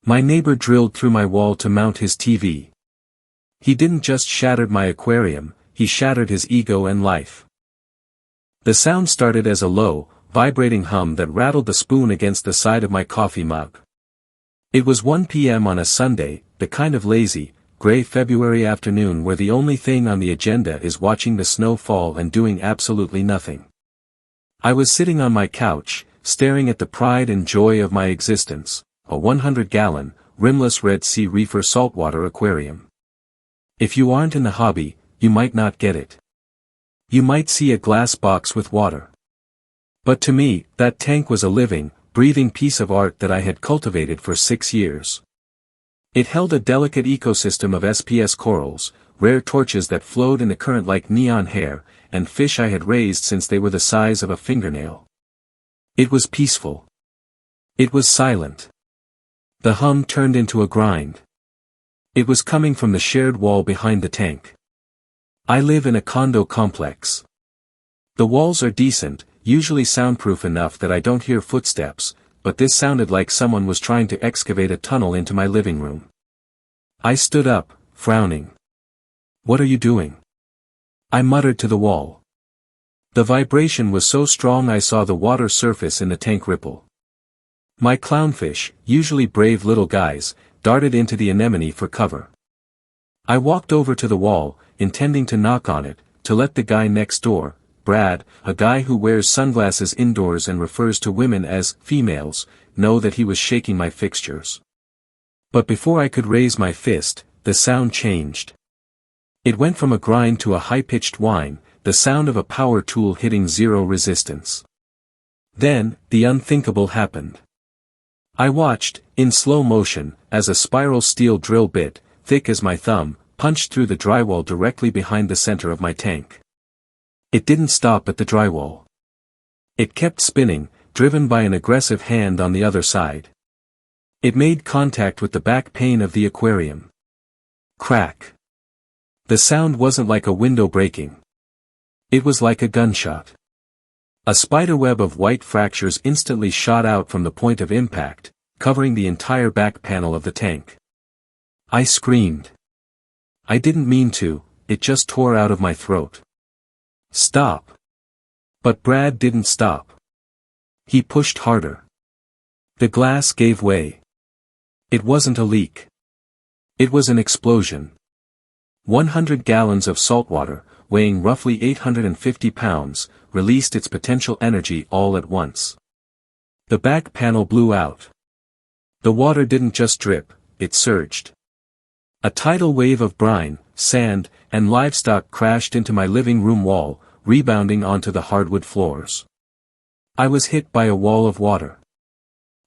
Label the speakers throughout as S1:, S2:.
S1: My neighbor drilled through my wall to mount his TV. He didn't just shatter my aquarium, he shattered his ego and life. The sound started as a low, vibrating hum that rattled the spoon against the side of my coffee mug. It was 1 p.m. on a Sunday, the kind of lazy, gray February afternoon where the only thing on the agenda is watching the snow fall and doing absolutely nothing. I was sitting on my couch, staring at the pride and joy of my existence, a 100-gallon, rimless Red Sea Reefer saltwater aquarium. If you aren't in the hobby, you might not get it. You might see a glass box with water. But to me, that tank was a living, breathing piece of art that I had cultivated for 6 years. It held a delicate ecosystem of SPS corals, rare torches that flowed in a current like neon hair, and fish I had raised since they were the size of a fingernail. It was peaceful. It was silent. The hum turned into a grind. It was coming from the shared wall behind the tank. I live in a condo complex. The walls are decent, usually soundproof enough that I don't hear footsteps, but this sounded like someone was trying to excavate a tunnel into my living room. I stood up, frowning. "What are you doing?" I muttered to the wall. The vibration was so strong I saw the water surface in the tank ripple. My clownfish, usually brave little guys, darted into the anemone for cover. I walked over to the wall, intending to knock on it, to let the guy next door, Brad, a guy who wears sunglasses indoors and refers to women as females, know that he was shaking my fixtures. But before I could raise my fist, the sound changed. It went from a grind to a high-pitched whine, the sound of a power tool hitting zero resistance. Then, the unthinkable happened. I watched, in slow motion, as a spiral steel drill bit, thick as my thumb, punched through the drywall directly behind the center of my tank. It didn't stop at the drywall. It kept spinning, driven by an aggressive hand on the other side. It made contact with the back pane of the aquarium. Crack. The sound wasn't like a window breaking. It was like a gunshot. A spiderweb of white fractures instantly shot out from the point of impact, covering the entire back panel of the tank. I screamed. I didn't mean to, it just tore out of my throat. "Stop." But Brad didn't stop. He pushed harder. The glass gave way. It wasn't a leak. It was an explosion. 100 gallons of saltwater, weighing roughly 850 pounds, released its potential energy all at once. The back panel blew out. The water didn't just drip, it surged. A tidal wave of brine, sand, and livestock crashed into my living room wall, rebounding onto the hardwood floors. I was hit by a wall of water.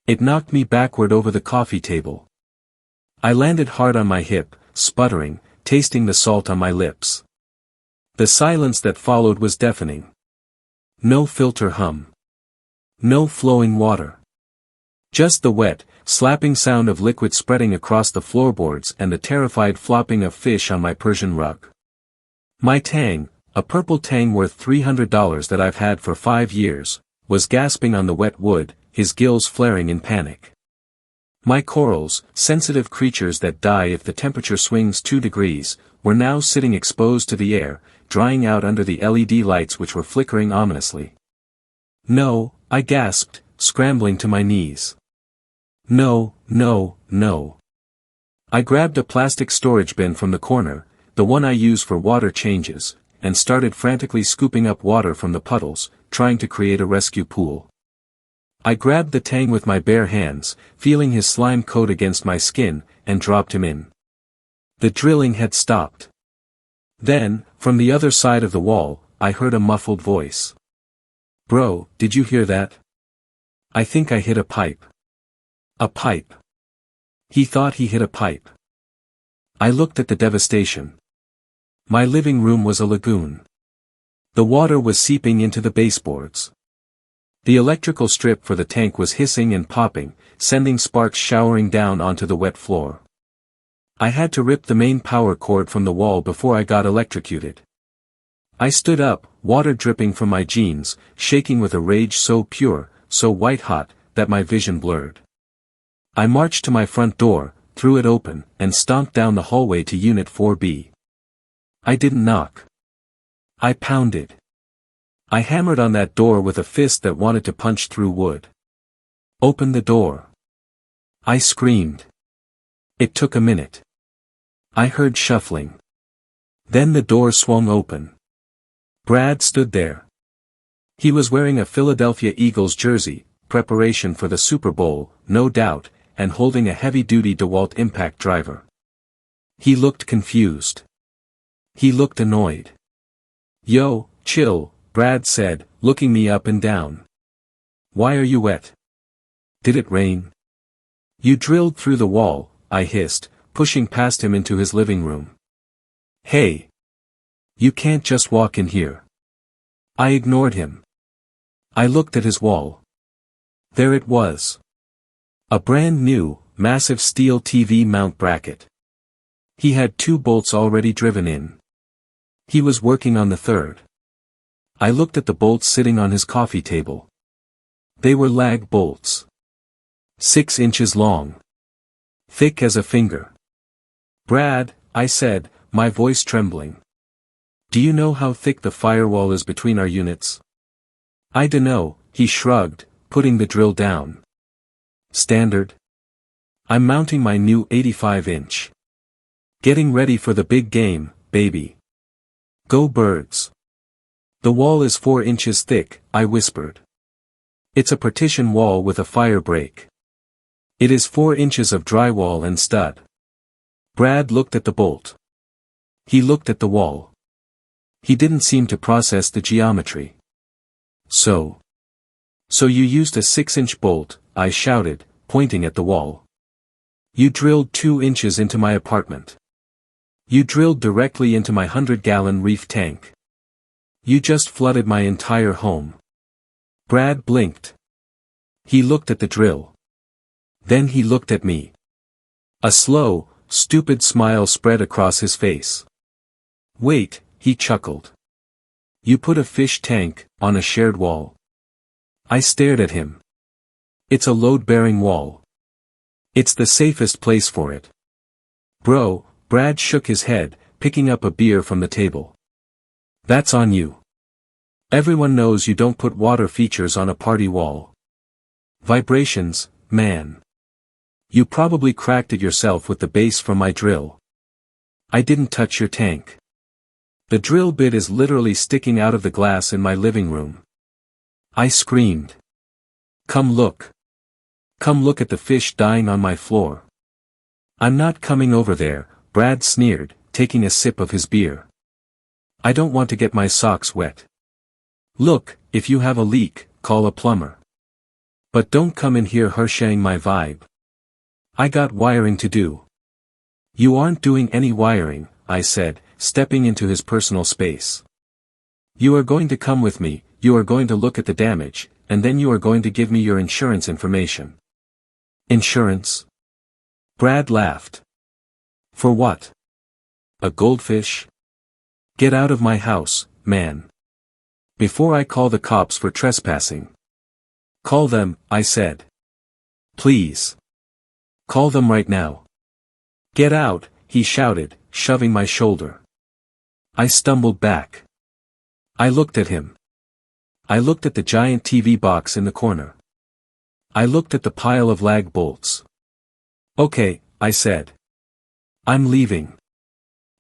S1: It knocked me backward over the coffee table. I landed hard on my hip, sputtering, tasting the salt on my lips. The silence that followed was deafening. No filter hum. No flowing water. Just the wet, slapping sound of liquid spreading across the floorboards and the terrified flopping of fish on my Persian rug. My tang, a purple tang worth $300 that I've had for 5 years, was gasping on the wet wood, his gills flaring in panic. My corals, sensitive creatures that die if the temperature swings 2 degrees, were now sitting exposed to the air, drying out under the LED lights which were flickering ominously. "No," I gasped, scrambling to my knees. "No, no, no." I grabbed a plastic storage bin from the corner, the one I use for water changes, and started frantically scooping up water from the puddles, trying to create a rescue pool. I grabbed the tang with my bare hands, feeling his slime coat against my skin, and dropped him in. The drilling had stopped. Then, from the other side of the wall, I heard a muffled voice. "Bro, did you hear that? I think I hit a pipe." A pipe. He thought he hit a pipe. I looked at the devastation. My living room was a lagoon. The water was seeping into the baseboards. The electrical strip for the tank was hissing and popping, sending sparks showering down onto the wet floor. I had to rip the main power cord from the wall before I got electrocuted. I stood up, water dripping from my jeans, shaking with a rage so pure, so white-hot, that my vision blurred. I marched to my front door, threw it open, and stomped down the hallway to Unit 4B. I didn't knock. I pounded. I hammered on that door with a fist that wanted to punch through wood. Open the door. I screamed. It took a minute. I heard shuffling. Then the door swung open. Brad stood there. He was wearing a Philadelphia Eagles jersey, preparation for the Super Bowl, no doubt, and holding a heavy-duty DeWalt impact driver. He looked confused. He looked annoyed. "Yo, chill," Brad said, looking me up and down. "Why are you wet? Did it rain?" "You drilled through the wall," I hissed, pushing past him into his living room. "Hey! You can't just walk in here." I ignored him. I looked at his wall. There it was. A brand new, massive steel TV mount bracket. He had 2 bolts already driven in. He was working on the third. I looked at the bolts sitting on his coffee table. They were lag bolts. 6 inches long. Thick as a finger. "Brad," I said, my voice trembling. "Do you know how thick the firewall is between our units?" "I dunno," he shrugged, putting the drill down. "Standard? I'm mounting my new 85-inch. Getting ready for the big game, baby. Go Birds." "The wall is 4 inches thick," I whispered. "It's a partition wall with a fire break. It is 4 inches of drywall and stud." Brad looked at the bolt. He looked at the wall. He didn't seem to process the geometry. So you used a 6-inch bolt," I shouted, pointing at the wall. "You drilled 2 inches into my apartment. You drilled directly into my 100-gallon reef tank. You just flooded my entire home." Brad blinked. He looked at the drill. Then he looked at me. A slow, stupid smile spread across his face. "Wait," he chuckled. "You put a fish tank on a shared wall?" I stared at him. "It's a load-bearing wall. It's the safest place for it." "Bro," Brad shook his head, picking up a beer from the table. "That's on you. Everyone knows you don't put water features on a party wall. Vibrations, man. You probably cracked it yourself with the base from my drill. I didn't touch your tank. The drill bit is literally sticking out of the glass in my living room." I screamed. "Come look. Come look at the fish dying on my floor." "I'm not coming over there," Brad sneered, taking a sip of his beer. "I don't want to get my socks wet. Look, if you have a leak, call a plumber. But don't come in here harshing my vibe. I got wiring to do." "You aren't doing any wiring," I said, stepping into his personal space. "You are going to come with me, you are going to look at the damage, and then you are going to give me your insurance information." "Insurance?" Brad laughed. "For what? A goldfish? Get out of my house, man. Before I call the cops for trespassing." "Call them," I said. "Please. Call them right now." "Get out," he shouted, shoving my shoulder. I stumbled back. I looked at him. I looked at the giant TV box in the corner. I looked at the pile of lag bolts. "Okay," I said. "I'm leaving."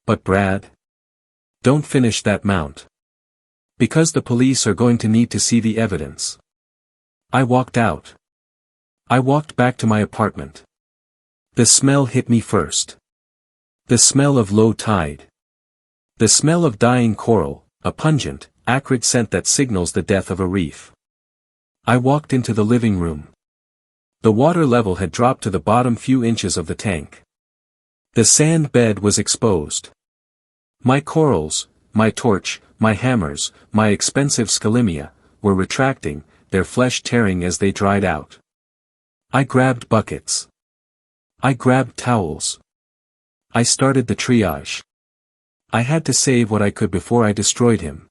S1: "But Brad? Don't finish that mount. Because the police are going to need to see the evidence." I walked out. I walked back to my apartment. The smell hit me first. The smell of low tide. The smell of dying coral, a pungent, acrid scent that signals the death of a reef. I walked into the living room. The water level had dropped to the bottom few inches of the tank. The sand bed was exposed. My corals, my torch, my hammers, my expensive scalimia, were retracting, their flesh tearing as they dried out. I grabbed buckets. I grabbed towels. I started the triage. I had to save what I could before I destroyed him.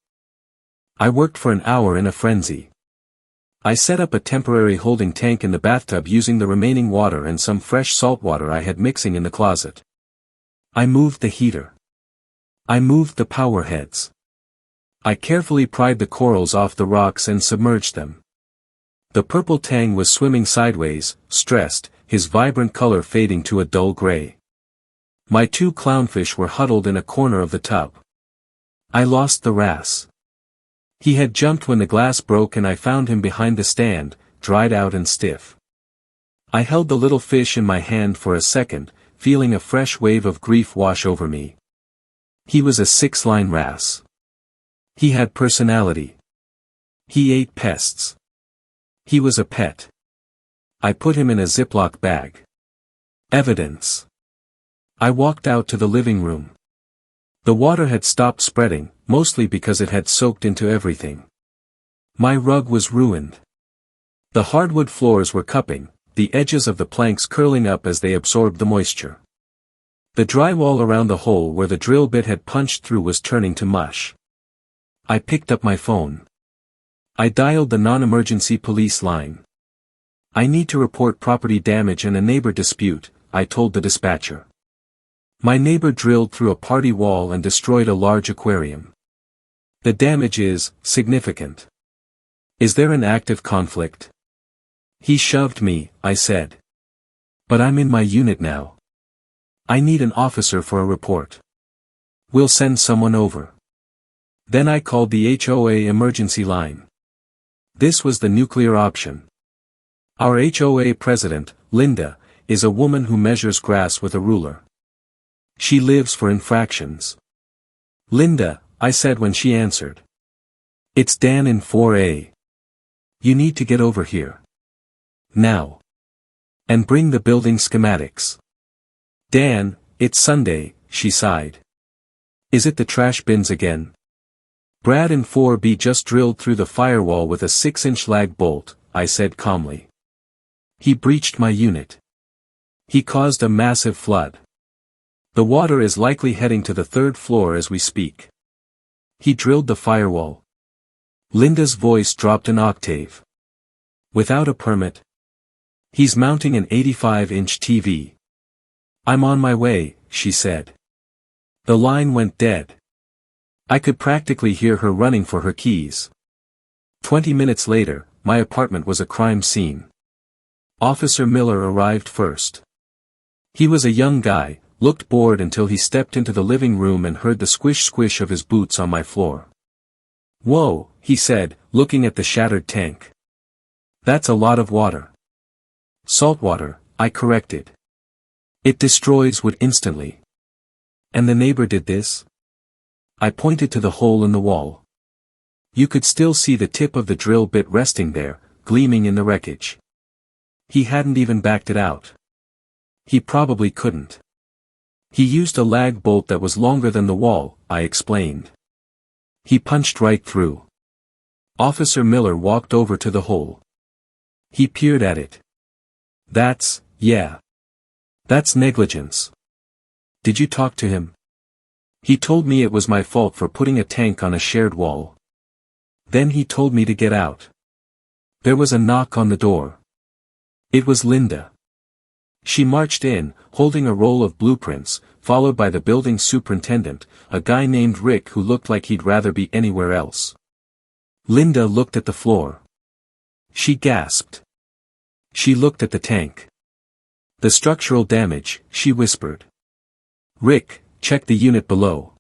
S1: I worked for an hour in a frenzy. I set up a temporary holding tank in the bathtub using the remaining water and some fresh salt water I had mixing in the closet. I moved the heater. I moved the power heads. I carefully pried the corals off the rocks and submerged them. The purple tang was swimming sideways, stressed, his vibrant color fading to a dull gray. My 2 clownfish were huddled in a corner of the tub. I lost the wrasse. He had jumped when the glass broke and I found him behind the stand, dried out and stiff. I held the little fish in my hand for a second, feeling a fresh wave of grief wash over me. He was a 6-line wrasse. He had personality. He ate pests. He was a pet. I put him in a Ziploc bag. Evidence. I walked out to the living room. The water had stopped spreading, mostly because it had soaked into everything. My rug was ruined. The hardwood floors were cupping, the edges of the planks curling up as they absorbed the moisture. The drywall around the hole where the drill bit had punched through was turning to mush. I picked up my phone. I dialed the non-emergency police line. I need to report property damage and a neighbor dispute, I told the dispatcher. My neighbor drilled through a party wall and destroyed a large aquarium. The damage is significant. Is there an active conflict? He shoved me, I said. But I'm in my unit now. I need an officer for a report. We'll send someone over. Then I called the HOA emergency line. This was the nuclear option. Our HOA president, Linda, is a woman who measures grass with a ruler. She lives for infractions. Linda, I said when she answered. It's Dan in 4A. You need to get over here. Now. And bring the building schematics. Dan, it's Sunday, she sighed. Is it the trash bins again? Brad in 4B just drilled through the firewall with a 6-inch lag bolt, I said calmly. He breached my unit. He caused a massive flood. The water is likely heading to the 3rd floor as we speak. He drilled the firewall. Linda's voice dropped an octave. Without a permit? He's mounting an 85-inch TV. I'm on my way, she said. The line went dead. I could practically hear her running for her keys. 20 minutes later, my apartment was a crime scene. Officer Miller arrived first. He was a young guy, looked bored until he stepped into the living room and heard the squish-squish of his boots on my floor. Whoa, he said, looking at the shattered tank. That's a lot of water. Saltwater, I corrected. It destroys wood instantly. And the neighbor did this? I pointed to the hole in the wall. You could still see the tip of the drill bit resting there, gleaming in the wreckage. He hadn't even backed it out. He probably couldn't. He used a lag bolt that was longer than the wall, I explained. He punched right through. Officer Miller walked over to the hole. He peered at it. That's negligence. Did you talk to him? He told me it was my fault for putting a tank on a shared wall. Then he told me to get out. There was a knock on the door. It was Linda. She marched in, holding a roll of blueprints, followed by the building superintendent, a guy named Rick who looked like he'd rather be anywhere else. Linda looked at the floor. She gasped. She looked at the tank. The structural damage, she whispered. Rick, check the unit below.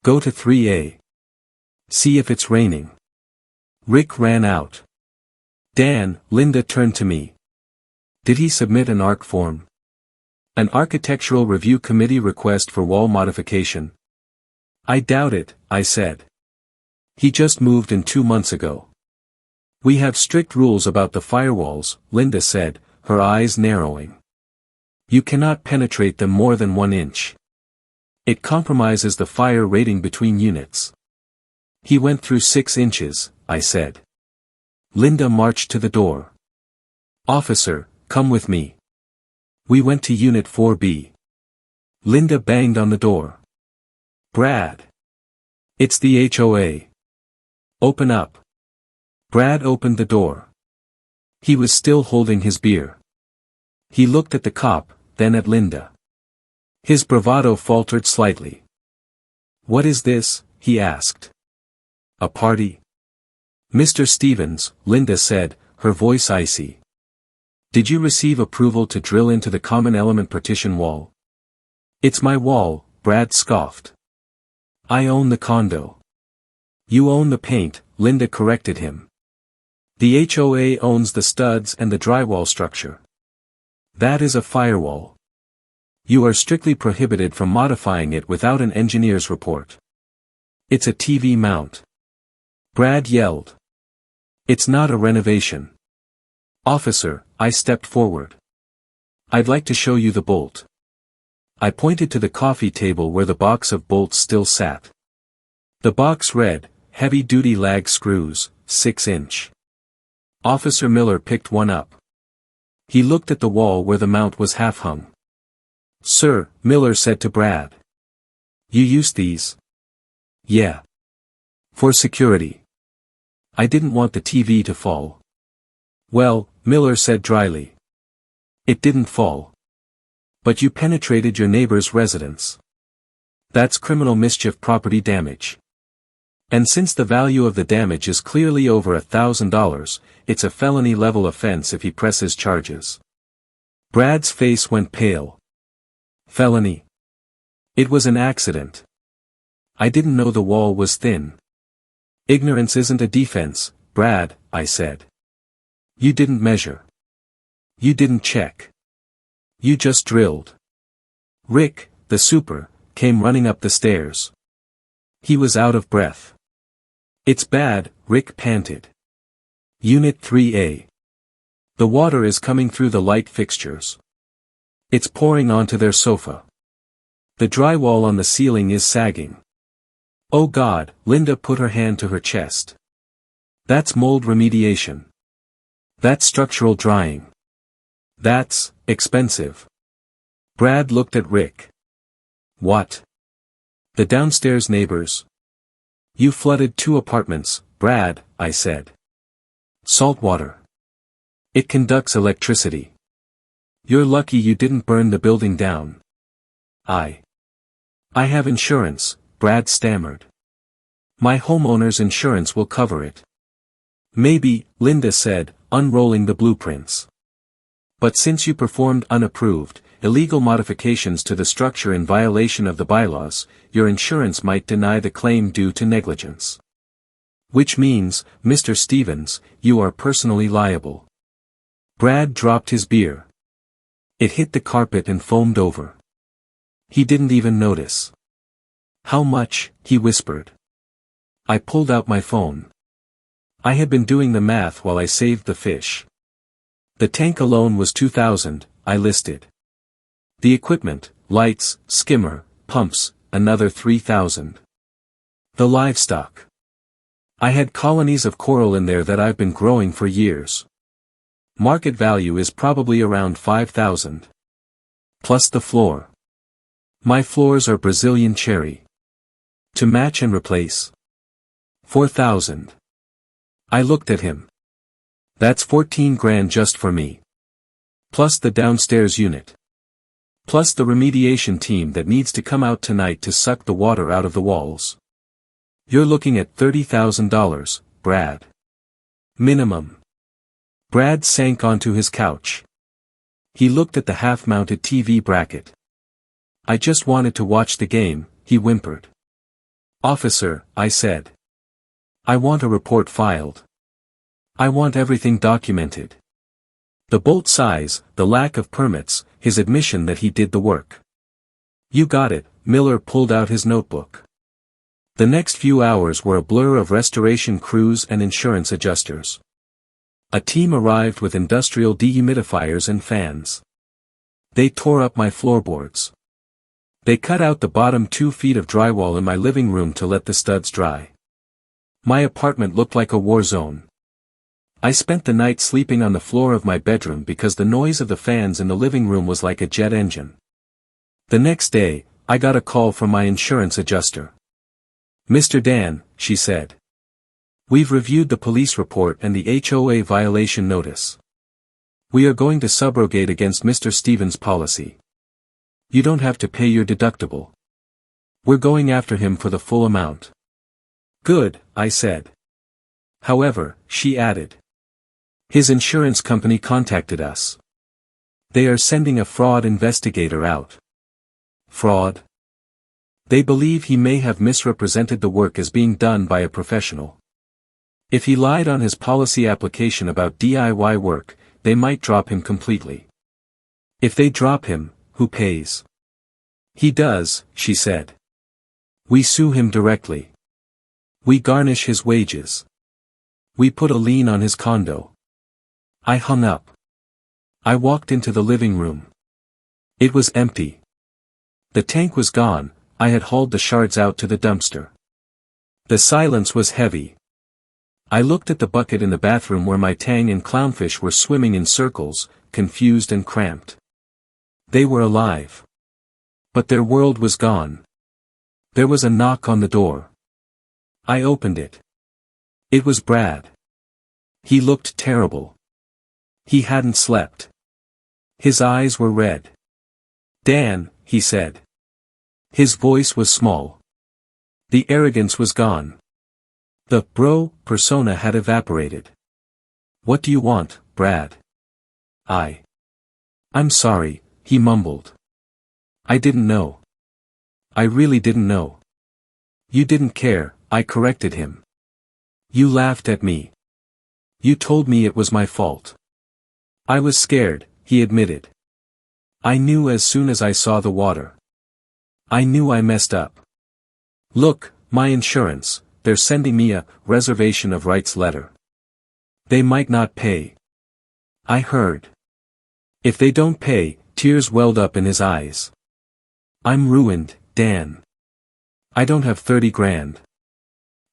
S1: Go to 3A. See if it's raining. Rick ran out. Dan, Linda turned to me. Did he submit an ARC form? An Architectural Review Committee request for wall modification? I doubt it, I said. He just moved in 2 months ago. We have strict rules about the firewalls, Linda said, her eyes narrowing. You cannot penetrate them more than 1 inch. It compromises the fire rating between units. He went through 6 inches, I said. Linda marched to the door. Officer, come with me. We went to Unit 4B. Linda banged on the door. Brad. It's the HOA. Open up. Brad opened the door. He was still holding his beer. He looked at the cop, then at Linda. His bravado faltered slightly. "What is this?" he asked. "A party?" "Mr. Stevens," Linda said, her voice icy. "Did you receive approval to drill into the common element partition wall?" "It's my wall," Brad scoffed. "I own the condo." "You own the paint," Linda corrected him. "The HOA owns the studs and the drywall structure. That is a firewall. You are strictly prohibited from modifying it without an engineer's report." "It's a TV mount," Brad yelled. "It's not a renovation." "Officer," I stepped forward. "I'd like to show you the bolt." I pointed to the coffee table where the box of bolts still sat. The box read, "Heavy-duty lag screws, 6-inch." Officer Miller picked one up. He looked at the wall where the mount was half-hung. "Sir," Miller said to Brad. "You use these?" "Yeah. For security. I didn't want the TV to fall." "Well," Miller said dryly. "It didn't fall. But you penetrated your neighbor's residence. That's criminal mischief, property damage. And since the value of the damage is clearly over $1,000, it's a felony-level offense if he presses charges." Brad's face went pale. "Felony? It was an accident. I didn't know the wall was thin." "Ignorance isn't a defense, Brad," I said. "You didn't measure. You didn't check. You just drilled." Rick, the super, came running up the stairs. He was out of breath. "It's bad," Rick panted. "Unit 3A. The water is coming through the light fixtures. It's pouring onto their sofa. The drywall on the ceiling is sagging." "Oh God," Linda put her hand to her chest. "That's mold remediation. That's structural drying. That's expensive." Brad looked at Rick. "What?" "The downstairs neighbors. You flooded 2 apartments, Brad," I said. "Saltwater. It conducts electricity. You're lucky you didn't burn the building down." I have insurance," Brad stammered. "My homeowner's insurance will cover it." "Maybe," Linda said, unrolling the blueprints. "But since you performed unapproved, illegal modifications to the structure in violation of the bylaws, your insurance might deny the claim due to negligence. Which means, Mr. Stevens, you are personally liable." Brad dropped his beer. It hit the carpet and foamed over. He didn't even notice. "How much?" he whispered. I pulled out my phone. I had been doing the math while I saved the fish. The tank alone was $2,000, I listed. The equipment, lights, skimmer, pumps, another $3,000. The livestock. I had colonies of coral in there that I've been growing for years. Market value is probably around $5,000. Plus the floor. My floors are Brazilian cherry. To match and replace. $4,000. I looked at him. That's 14 grand just for me. Plus the downstairs unit. Plus the remediation team that needs to come out tonight to suck the water out of the walls. You're looking at $30,000, Brad. Minimum. Brad sank onto his couch. He looked at the half-mounted TV bracket. "I just wanted to watch the game," he whimpered. "Officer," I said. "I want a report filed. I want everything documented. The bolt size, the lack of permits, his admission that he did the work." "You got it," Miller pulled out his notebook. The next few hours were a blur of restoration crews and insurance adjusters. A team arrived with industrial dehumidifiers and fans. They tore up my floorboards. They cut out the bottom 2 feet of drywall in my living room to let the studs dry. My apartment looked like a war zone. I spent the night sleeping on the floor of my bedroom because the noise of the fans in the living room was like a jet engine. The next day, I got a call from my insurance adjuster. "Mr. Dan," she said. "We've reviewed the police report and the HOA violation notice. We are going to subrogate against Mr. Stevens' policy. You don't have to pay your deductible. We're going after him for the full amount. Good, I said. However, she added. His insurance company contacted us. They are sending a fraud investigator out. Fraud? They believe he may have misrepresented the work as being done by a professional. If he lied on his policy application about DIY work, they might drop him completely. If they drop him, who pays? He does, she said. We sue him directly. We garnish his wages. We put a lien on his condo. I hung up. I walked into the living room. It was empty. The tank was gone. I had hauled the shards out to the dumpster. The silence was heavy. I looked at the bucket in the bathroom where my tang and clownfish were swimming in circles, confused and cramped. They were alive. But their world was gone. There was a knock on the door. I opened it. It was Brad. He looked terrible. He hadn't slept. His eyes were red. Dan, he said. His voice was small. The arrogance was gone. The bro persona had evaporated. What do you want, Brad? I'm sorry, he mumbled. I didn't know. I really didn't know. You didn't care, I corrected him. You laughed at me. You told me it was my fault. I was scared, he admitted. I knew as soon as I saw the water. I knew I messed up. Look, my insurance, they're sending me a reservation of rights letter. They might not pay. I heard. If they don't pay, tears welled up in his eyes. I'm ruined, Dan. I don't have 30 grand.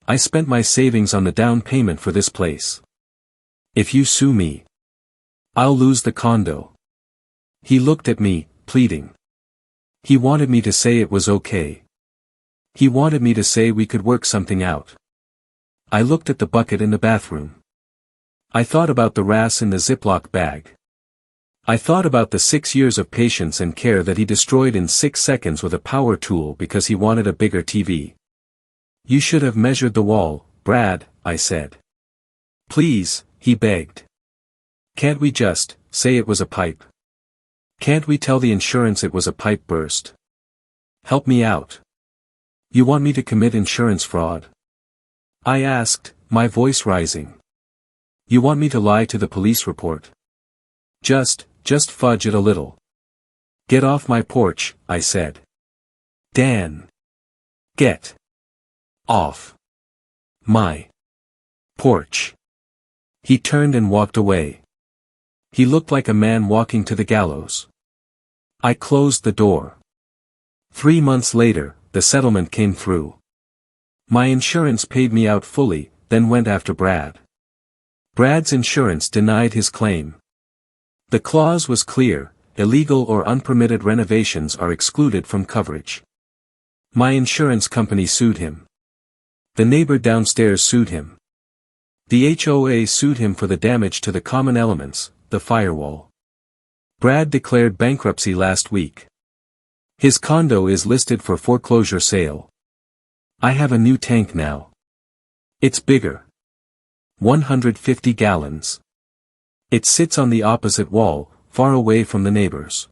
S1: I spent my savings on the down payment for this place. If you sue me, I'll lose the condo. He looked at me, pleading. He wanted me to say it was okay. He wanted me to say we could work something out. I looked at the bucket in the bathroom. I thought about the wrasse in the Ziploc bag. I thought about the 6 years of patience and care that he destroyed in 6 seconds with a power tool because he wanted a bigger TV. You should have measured the wall, Brad, I said. Please, he begged. Can't we just say it was a pipe? Can't we tell the insurance it was a pipe burst? Help me out. You want me to commit insurance fraud? I asked, my voice rising. You want me to lie to the police report? Just fudge it a little. Get off my porch, I said. Dan. Get off my porch. He turned and walked away. He looked like a man walking to the gallows. I closed the door. 3 months later, the settlement came through. My insurance paid me out fully, then went after Brad. Brad's insurance denied his claim. The clause was clear: illegal or unpermitted renovations are excluded from coverage. My insurance company sued him. The neighbor downstairs sued him. The HOA sued him for the damage to the common elements, the firewall. Brad declared bankruptcy last week. His condo is listed for foreclosure sale. I have a new tank now. It's bigger. 150 gallons. It sits on the opposite wall, far away from the neighbors.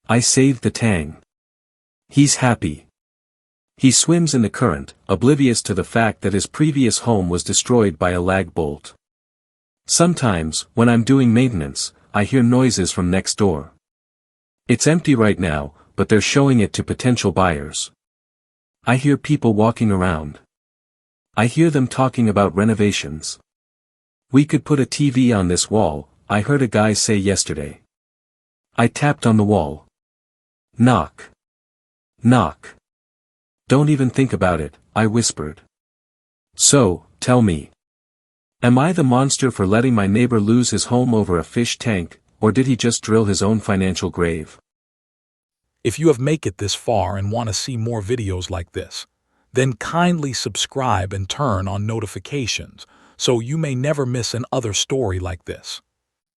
S1: I saved the tang. He's happy. He swims in the current, oblivious to the fact that his previous home was destroyed by a lag bolt. Sometimes, when I'm doing maintenance, I hear noises from next door. It's empty right now, but they're showing it to potential buyers. I hear people walking around. I hear them talking about renovations. We could put a TV on this wall, I heard a guy say yesterday. I tapped on the wall. Knock. Knock. Don't even think about it, I whispered. So, tell me. Am I the monster for letting my neighbor lose his home over a fish tank, or did he just drill his own financial grave?
S2: If you have made it this far and want to see more videos like this, then kindly subscribe and turn on notifications so you may never miss another story like this.